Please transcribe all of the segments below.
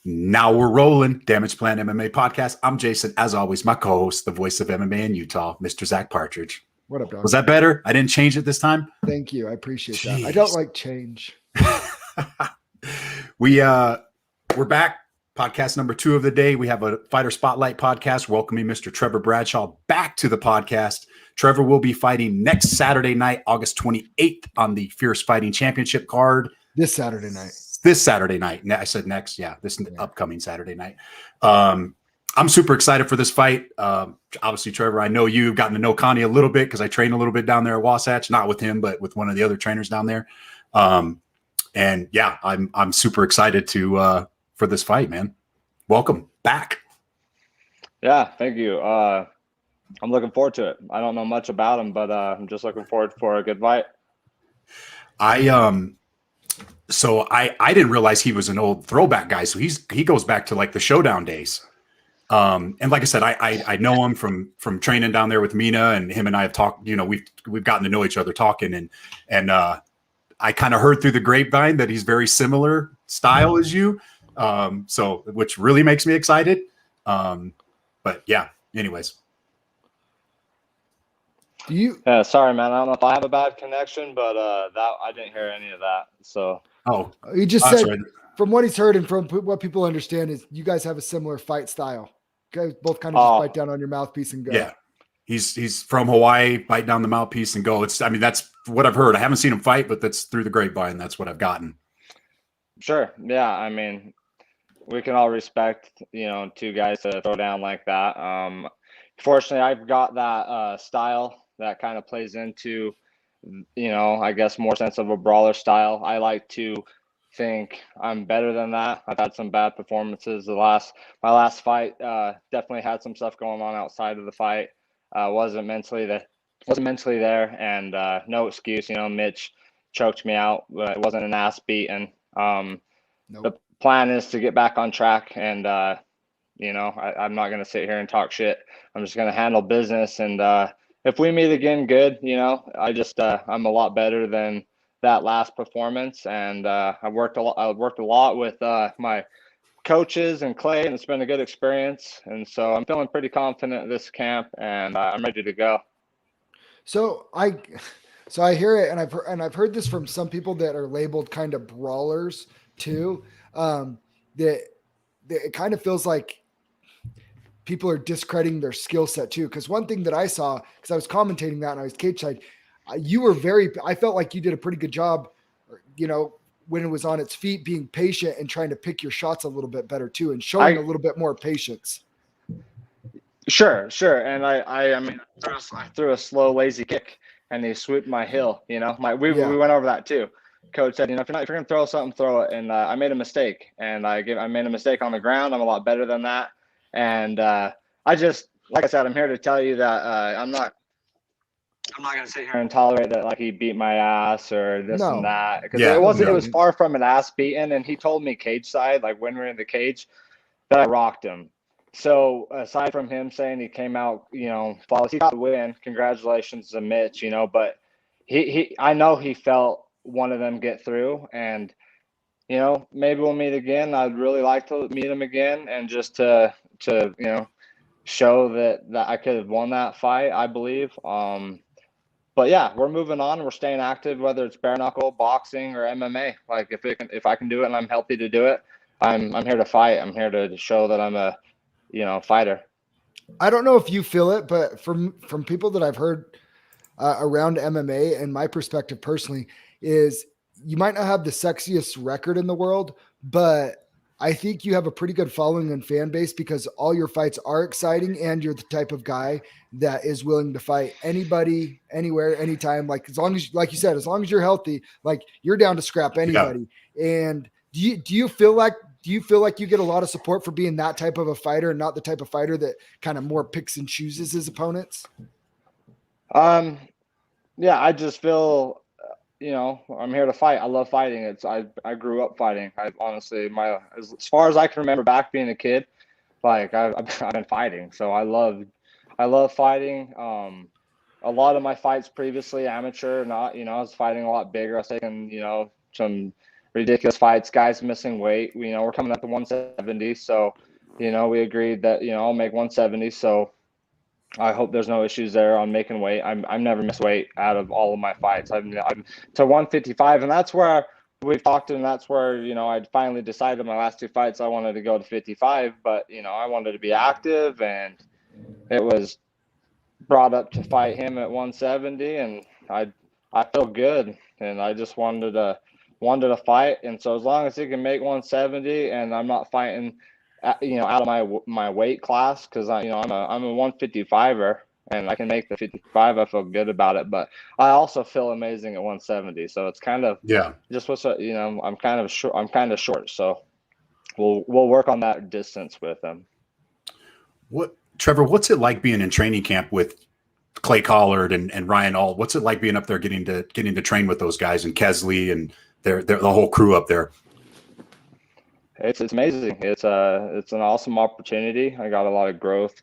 Now we're rolling. Damage Plan MMA podcast. I'm Jason. As always, my co-host, the voice of MMA in Utah, Mr. Zack Partridge. What up, dog? Was that better? I didn't change it this time. Thank you. I appreciate Jeez. that. I don't like change. We're back. Podcast number 2 of the day. We have a Fighter Spotlight podcast welcoming Mr. Trever Bradshaw back to the podcast. Trever will be fighting next Saturday night, August 28th, on the Fierce Fighting Championship card. This Saturday night. I said next. Yeah, upcoming Saturday night. I'm super excited for this fight. Obviously, Trever, I know you've gotten to know Connie a little bit because I trained a little bit down there at Wasatch, not with him, but with one of the other trainers down there. And yeah, I'm super excited for this fight, man. Welcome back. Yeah, thank you. I'm looking forward to it. I don't know much about him, but I'm just looking forward for a good fight. So I didn't realize he was an old throwback guy. So he goes back to like the Showdown days. And like I said, I know him from training down there with Mina, and him and I have talked. You know, we've gotten to know each other talking, and I kind of heard through the grapevine that he's very similar style as you. So which really makes me excited. But yeah, anyways. Yeah, sorry, man. I don't know if I have a bad connection, but that I didn't hear any of that. So he just said, right. From what he's heard and from what people understand, is you guys have a similar fight style. You guys both kind of just bite down on your mouthpiece and go. Yeah, he's from Hawaii, bite down the mouthpiece and go. That's what I've heard. I haven't seen him fight, but that's through the grapevine. That's what I've gotten. Sure. Yeah. I mean, we can all respect, two guys to throw down like that. Fortunately, I've got that style that kind of plays into, I guess more sense of a brawler style. I like to think I'm better than that. I've had some bad performances. My last fight definitely had some stuff going on outside of the fight. Wasn't mentally there, and no excuse. Mitch choked me out. It wasn't an ass beating. Nope. The plan is to get back on track, and I'm not going to sit here and talk shit. I'm just going to handle business, and if we meet again, good. I'm a lot better than that last performance, and I worked a lot with my coaches and Clay, and it's been a good experience. And so I'm feeling pretty confident in this camp, and I'm ready to go. So I hear it, and I've heard this from some people that are labeled kind of brawlers too. That it kind of feels like people are discrediting their skill set too. Because one thing that I saw, because I was commentating that and I was cage side, I felt like you did a pretty good job, when it was on its feet, being patient and trying to pick your shots a little bit better too, and showing a little bit more patience. Sure. And I threw a slow, lazy kick, and he swooped my heel. We went over that too. Coach said, if you're gonna throw something, throw it. And I made a mistake, and I made a mistake on the ground. I'm a lot better than that. And like I said, I'm here to tell you that I'm not gonna sit here and tolerate that like he beat my ass or this and that, because it was far from an ass beating. And he told me cage side, like when we're in the cage, that I rocked him. So aside from him saying he came out, flawless, he got the win. Congratulations to Mitch, but I know he felt one of them get through, and maybe we'll meet again. I'd really like to meet him again, and just to show that I could have won that fight, I believe. But yeah, we're moving on, and we're staying active, whether it's bare knuckle, boxing, or MMA. Like if I can do it and I'm healthy to do it, I'm here to fight. I'm here to show that I'm a fighter. I don't know if you feel it, but from people that I've heard around MMA, and my perspective personally is, you might not have the sexiest record in the world, but I think you have a pretty good following and fan base, because all your fights are exciting, and you're the type of guy that is willing to fight anybody, anywhere, anytime. Like, as long as, like you said, as long as you're healthy, like you're down to scrap anybody. Yeah. And do you feel like you get a lot of support for being that type of a fighter, and not the type of fighter that kind of more picks and chooses his opponents? Yeah, I just feel, I'm here to fight. I love fighting. I grew up fighting. I honestly, as far as I can remember back being a kid, like I've been fighting. So I love fighting. A lot of my fights previously amateur, not, I was fighting a lot bigger. I was taking, some ridiculous fights, guys missing weight. We're coming up to 170, so we agreed that I'll make 170. So I hope there's no issues there on making weight. I've never missed weight out of all of my fights. I'm to 155, and that's where we've talked, and that's where I finally decided my last 2 fights I wanted to go to 55, but I wanted to be active, and it was brought up to fight him at 170, and I feel good, and I just wanted to fight, and so as long as he can make 170, and I'm not fighting, out of my weight class, because I'm a 155er, and I can make the 55. I feel good about it, but I also feel amazing at 170. So it's kind of just I'm kind of short. I'm kind of short, so we'll work on that distance with him. Trever, what's it like being in training camp with Clay Collard and Ryan Ault? What's it like being up there getting to train with those guys and Kesley and the whole crew up there? It's amazing. It's an awesome opportunity. I got a lot of growth,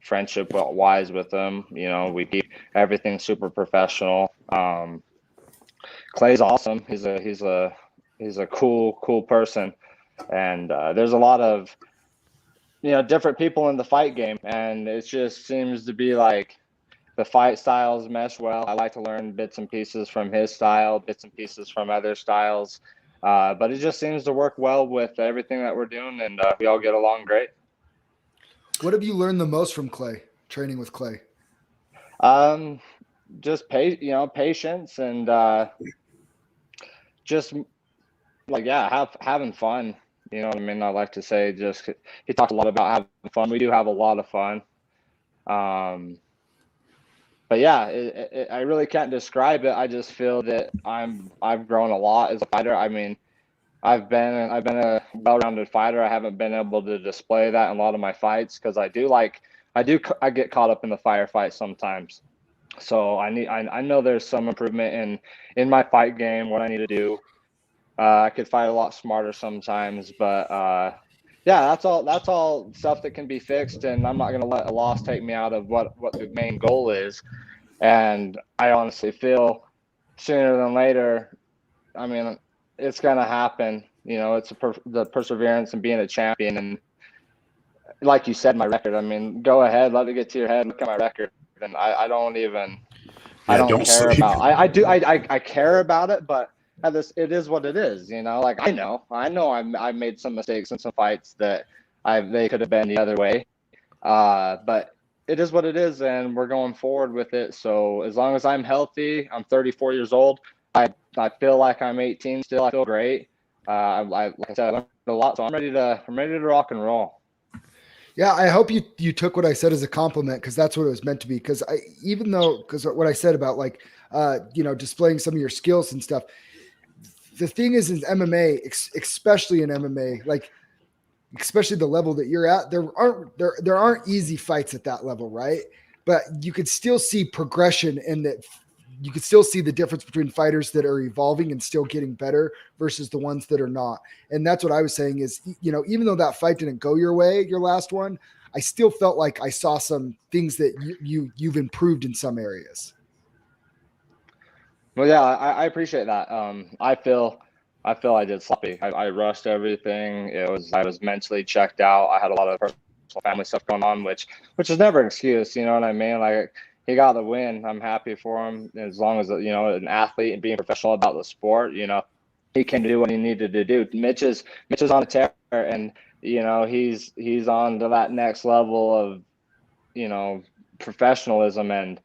friendship wise with them. We keep everything super professional. Clay's awesome. He's a cool person, and there's a lot of different people in the fight game, and it just seems to be like the fight styles mesh well. I like to learn bits and pieces from his style, bits and pieces from other styles. But it just seems to work well with everything that we're doing, and we all get along great. What have you learned the most from Clay, training with Clay? Just patience, and just having fun. You know what I mean? I like to say, just he talked a lot about having fun. We do have a lot of fun. But yeah, I really can't describe it. I just feel that I've grown a lot as a fighter. I mean, I've been a well-rounded fighter. I haven't been able to display that in a lot of my fights, because I get caught up in the firefight sometimes. So I know there's some improvement in my fight game, what I need to do. I could fight a lot smarter sometimes, but yeah, that's all stuff that can be fixed, and I'm not going to let a loss take me out of what the main goal is. And I honestly feel sooner than later, I mean, it's going to happen. It's the perseverance and being a champion. And like you said, my record, I mean, go ahead, let it get to your head, look at my record. And I don't care about, I care about it, but it is what it is, like I know I made some mistakes in some fights that they could have been the other way. But it is what it is, and we're going forward with it. So as long as I'm healthy, I'm 34 years old. I feel like I'm 18 still. I feel great. Like I said, I learned a lot, so I'm ready to rock and roll. Yeah, I hope you took what I said as a compliment, because that's what it was meant to be. Because what I said about displaying some of your skills and stuff. The thing is in MMA, especially in MMA, especially the level that you're at, there aren't easy fights at that level, right? But you could still see progression in that. You could still see the difference between fighters that are evolving and still getting better versus the ones that are not. And that's what I was saying is, even though that fight didn't go your way, your last one, I still felt like I saw some things that you've improved in some areas. Well, yeah, I appreciate that. I feel I did sloppy. I rushed everything. I was mentally checked out. I had a lot of personal family stuff going on, which is never an excuse. You know what I mean? Like, he got the win. I'm happy for him. As long as an athlete and being professional about the sport, he can do what he needed to do. Mitch is on a tear, and he's on to that next level of professionalism, and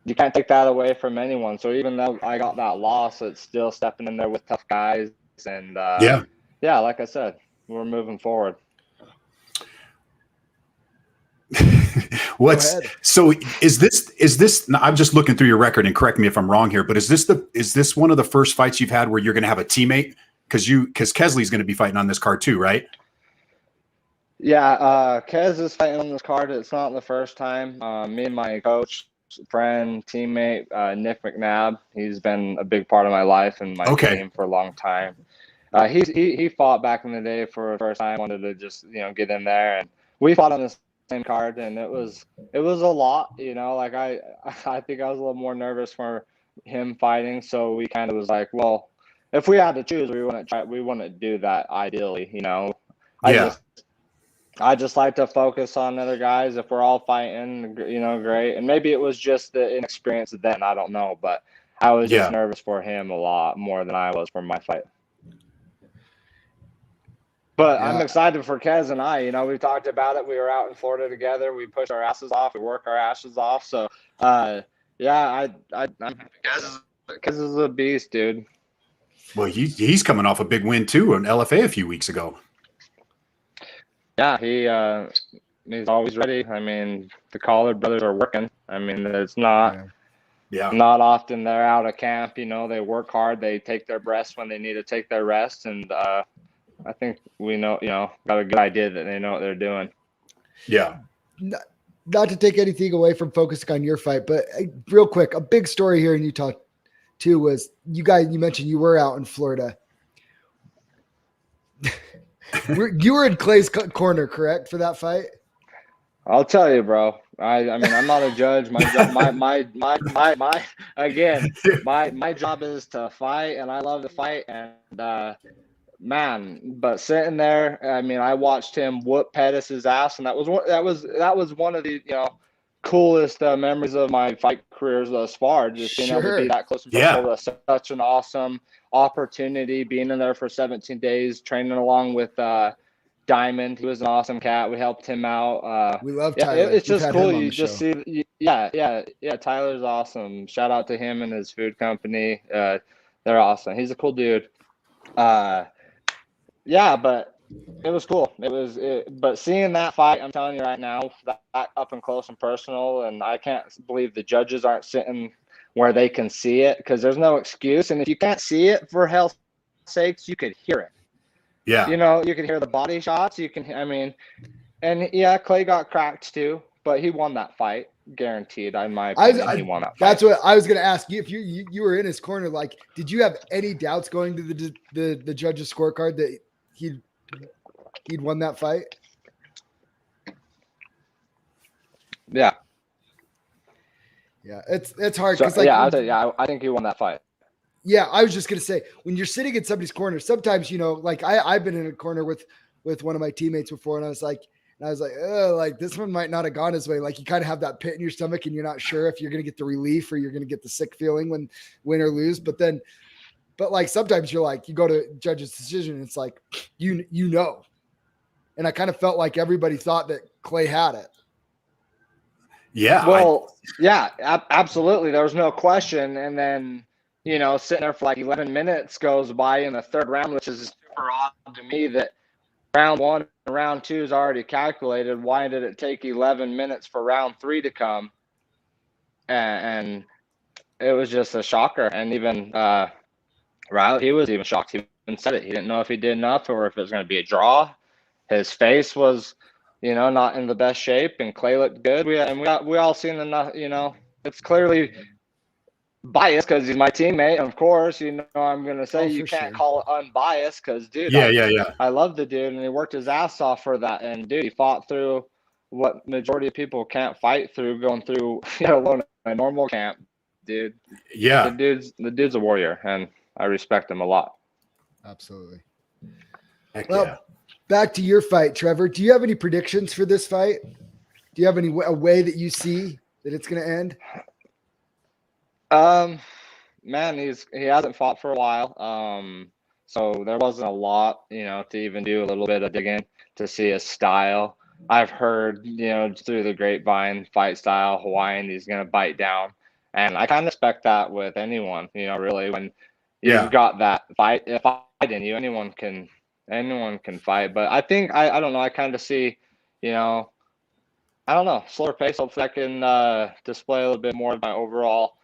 you can't take that away from anyone. So even though I got that loss, it's still stepping in there with tough guys. And yeah, like I said, we're moving forward. So is this I'm just looking through your record, and correct me if I'm wrong here, but is this one of the first fights you've had where you're going to have a teammate? Because Kesley's going to be fighting on this card too, right? Yeah, Kez is fighting on this card. It's not the first time. Me and my coach, friend, teammate, Nick McNabb, he's been a big part of my life and my team for a long time. He fought back in the day for the first time, wanted to just get in there, and we fought on the same card, and it was a lot. Like I think I was a little more nervous for him fighting, so we kind of was like, well, if we had to choose, we wouldn't do that ideally, you know. Yeah. I just like to focus on other guys. If we're all fighting, you know, great. And maybe it was just the inexperience then, I don't know, but I was just nervous for him a lot more than I was for my fight. But I'm excited for Kez and I. You know, we talked about it. We were out in Florida together. We pushed our asses off. We work our asses off. So, yeah, Kez is a beast, dude. Well, he's coming off a big win too in LFA a few weeks ago. Yeah, he's always ready. I mean, the Collard brothers are working. I mean, it's not often they're out of camp. You know, they work hard. They take their rest when they need to take their rest, and I think we know, you know, got a good idea that they know what they're doing. Yeah. Not to take anything away from focusing on your fight, but real quick, a big story here in Utah too was you mentioned you were out in Florida. You were in Clay's corner, correct, for that fight? I'll tell you, bro. I mean, I'm not a judge. My job is to fight, and I love to fight. And man, but sitting there, I mean, I watched him whoop Pettis' ass, and that was one of the, you know, coolest memories of my fight careers thus far. Just being able to be that close to such an awesome opportunity, being in there for 17 days, training along with Diamond. He was an awesome cat. We helped him out. We love Tyler. It's just cool. You just see, Tyler's awesome. Shout out to him and his food company. They're awesome. He's a cool dude. Yeah, but it was cool. But seeing that fight, I'm telling you right now, that up and close and personal, and I can't believe the judges aren't sitting where they can see it, because there's no excuse. And if you can't see it, for hell's sakes, you could hear it. Yeah. You know, you can hear the body shots. You can, I mean, and yeah, Clay got cracked too, but he won that fight, guaranteed. In my opinion, he won that fight. That's what I was going to ask you. If you were in his corner, like, did you have any doubts going to the judges' scorecard that he'd won that fight? Yeah. Yeah, it's hard. So, I think he won that fight. Yeah, I was just gonna say, when you're sitting in somebody's corner, sometimes, you know, like I've been in a corner with one of my teammates before, and I was like, oh, like this one might not have gone his way. Like, you kind of have that pit in your stomach, and you're not sure if you're gonna get the relief or you're gonna get the sick feeling when win or lose. But like sometimes you're like, you go to judge's decision, and it's like you know, and I kind of felt like everybody thought that Clay had it. Yeah. Well, absolutely. There was no question. And then, you know, sitting there for like 11 minutes goes by in the third round, which is super odd to me that round 1 and round 2 is already calculated. Why did it take 11 minutes for round 3 to come? And it was just a shocker. And even Riley, he was even shocked. He even said it. He didn't know if he did enough or if it was going to be a draw. His face was, you know, not in the best shape, and Clay looked good. We all seen enough, you know, it's clearly biased because he's my teammate. Of course, you know, I'm going to say you can't call it unbiased because, dude, I love the dude, and he worked his ass off for that. And, dude, he fought through what majority of people can't fight through, going through, you know, alone a normal camp, dude. Yeah. The dude's a warrior, and I respect him a lot. Absolutely. Heck well, yeah. Back to your fight, Trever. Do you have any predictions for this fight? Do you have a way that you see that it's going to end? Man, he hasn't fought for a while. So there wasn't a lot, you know, to even do a little bit of digging to see his style. I've heard, you know, through the grapevine, fight style, Hawaiian, he's going to bite down. And I kind of expect that with anyone, you know, really, when you've got that fight in you, anyone can fight. But I think, I don't know, I kind of see, you know, I don't know, slower pace. Hopefully I can display a little bit more of my overall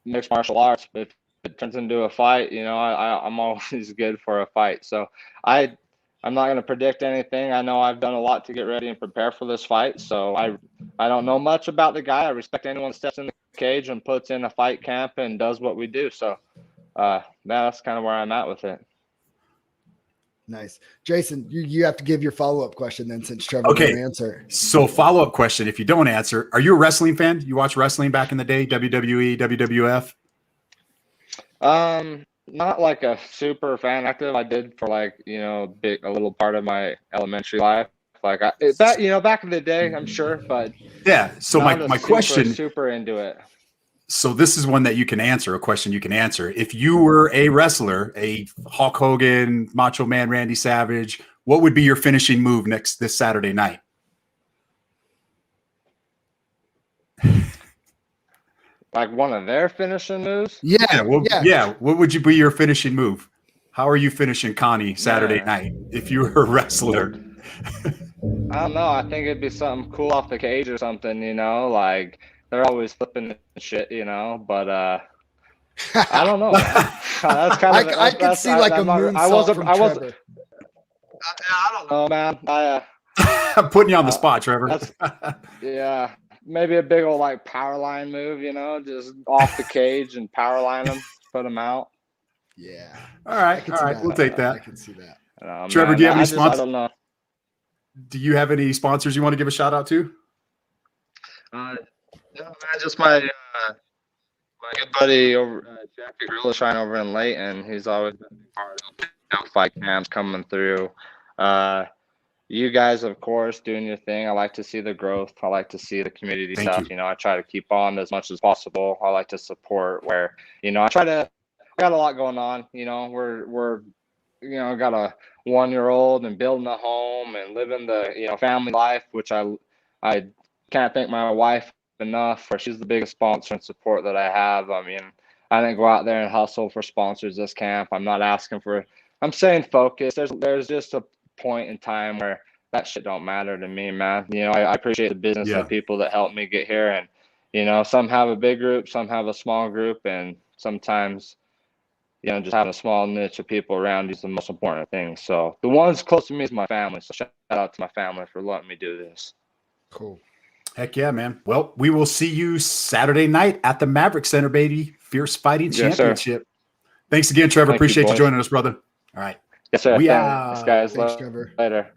mixed martial arts. But if it turns into a fight, you know, I'm always good for a fight. So I'm not going to predict anything. I know I've done a lot to get ready and prepare for this fight. So I don't know much about the guy. I respect anyone that steps in the cage and puts in a fight camp and does what we do. So that's kind of where I'm at with it. Nice. Jason, you have to give your follow-up question then, since Trever didn't answer. So follow-up question, if you don't answer, are you a wrestling fan? You watch wrestling back in the day, WWE, WWF? Not like a super fan active. I did for like, a little part of my elementary life. Like back in the day, I'm sure, but Yeah. So not my question. super into it. So this is one that you can answer. A question you can answer. If you were a wrestler, a Hulk Hogan, Macho Man, Randy Savage, what would be your finishing move this Saturday night? Like one of their finishing moves? Yeah. What would you be your finishing move? How are you finishing Connie Saturday night if you were a wrestler? I don't know. I think it'd be something cool off the cage or something, like they're always flipping and shit, but I don't know. That's kind of I could see like a moonsault from Trever. I don't know, man. I'm putting you on the spot, Trever. Yeah, maybe a big old like power line move, just off the cage and power line them, put them out. Yeah. All right. We'll take that. I can see that. Trevor, do you have any sponsors? I don't know. Do you have any sponsors you want to give a shout out to? No, man, just my good buddy over Jack Gorilla Shine over in Layton. He's always been part of fight camps coming through. You guys, of course, doing your thing. I like to see the growth. I like to see the community stuff. I try to keep on as much as possible. I like to support where, I got a lot going on. We're got a 1-year-old and building a home and living the, family life, which I can't thank my wife enough for. She's the biggest sponsor and support that I have. I mean, I didn't go out there and hustle for sponsors this camp. I'm not asking for, I'm saying focus. There's just a point in time where that shit don't matter to me, man. I appreciate the business and the people that helped me get here. And, some have a big group, some have a small group. And sometimes, just having a small niche of people around you is the most important thing. So the ones close to me is my family. So shout out to my family for letting me do this. Cool. Heck yeah, man. Well, we will see you Saturday night at the Maverick Center, baby. Fierce Fighting Championship. Thanks again, Trevor. Appreciate you joining us, brother. All right. Yes, sir. We Thanks, guys. Thanks, Trevor. Later.